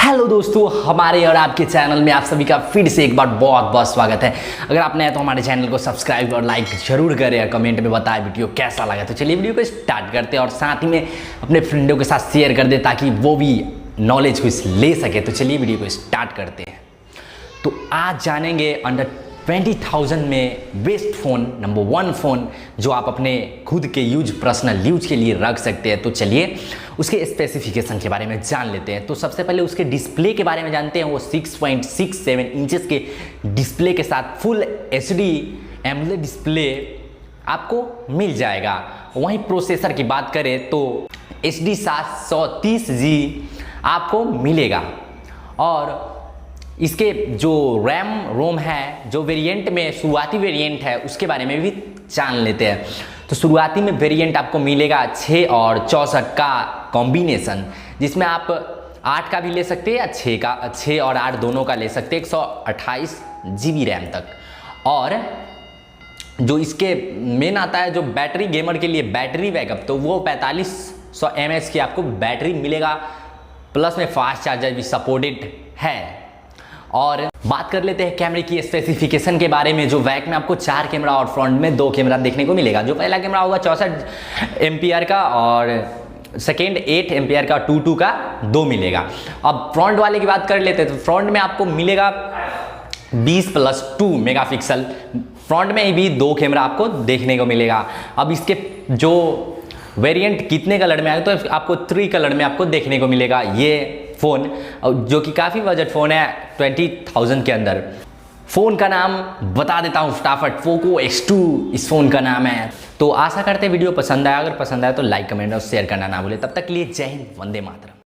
Hello दोस्तों, हमारे और आपके चैनल में आप सभी का फिर से एक बार बहुत बहुत स्वागत है। अगर आपने तो हमारे चैनल को सब्सक्राइब और लाइक जरूर करें और कमेंट में बताएं वीडियो कैसा लगा। तो चलिए वीडियो को स्टार्ट करते हैं और साथ ही में अपने फ्रेंडों के साथ शेयर कर दे ताकि वो भी नॉलेज कुछ ले सके। तो चलिए वीडियो को स्टार्ट करते हैं। तो आज जानेंगे अंडर 20,000 में बेस्ट फ़ोन नंबर 1 फ़ोन जो आप अपने खुद के पर्सनल यूज के लिए रख सकते हैं। तो चलिए उसके स्पेसिफिकेशन के बारे में जान लेते हैं। तो सबसे पहले उसके डिस्प्ले के बारे में जानते हैं। वो 6.67 इंचेस के डिस्प्ले के साथ फुल HD एमोलेड डिस्प्ले आपको मिल जाएगा। वहीं प्रोसेसर की बात करें तो HD 730G आपको मिलेगा और इसके जो रैम रोम है, जो वेरिएंट में शुरुआती वेरिएंट है उसके बारे में भी जान लेते हैं। तो शुरुआती में वेरिएंट आपको मिलेगा 6 और 64 का कॉम्बिनेशन, जिसमें आप 8 का भी ले सकते हैं या 6 और 8 दोनों का ले सकते हैं 128 GB रैम तक। और जो इसके मेन आता है जो बैटरी गेमर के लिए बैटरी बैकअप, तो वो 4500 mAh की आपको बैटरी मिलेगा, प्लस में फास्ट चार्जर भी सपोर्टेड है। और बात कर लेते हैं कैमरे की स्पेसिफिकेशन के बारे में। जो बैक में आपको 4 कैमरा और फ्रंट में 2 कैमरा देखने को मिलेगा। जो पहला कैमरा होगा 64 एम्पियर का और सेकेंड 8 एम्पियर का 2 का 2 मिलेगा। अब फ्रंट वाले की बात कर लेते हैं तो फ्रंट में आपको मिलेगा 20+2 मेगापिक्सल। फ्रंट में भी 2 कैमरा आपको देखने को मिलेगा। अब इसके जो वेरिएंट कितने कलर में आएगा तो आपको 3 कलर में आपको देखने को मिलेगा ये फ़ोन, जो कि काफ़ी बजट फ़ोन है 20,000 के अंदर। फ़ोन का नाम बता देता हूँ फटाफट, पोको X2 इस फ़ोन का नाम है। तो आशा करते हैं वीडियो पसंद आया। अगर पसंद आया तो लाइक कमेंट और शेयर करना ना भूले। तब तक के लिए जय हिंद, वंदे मातरम।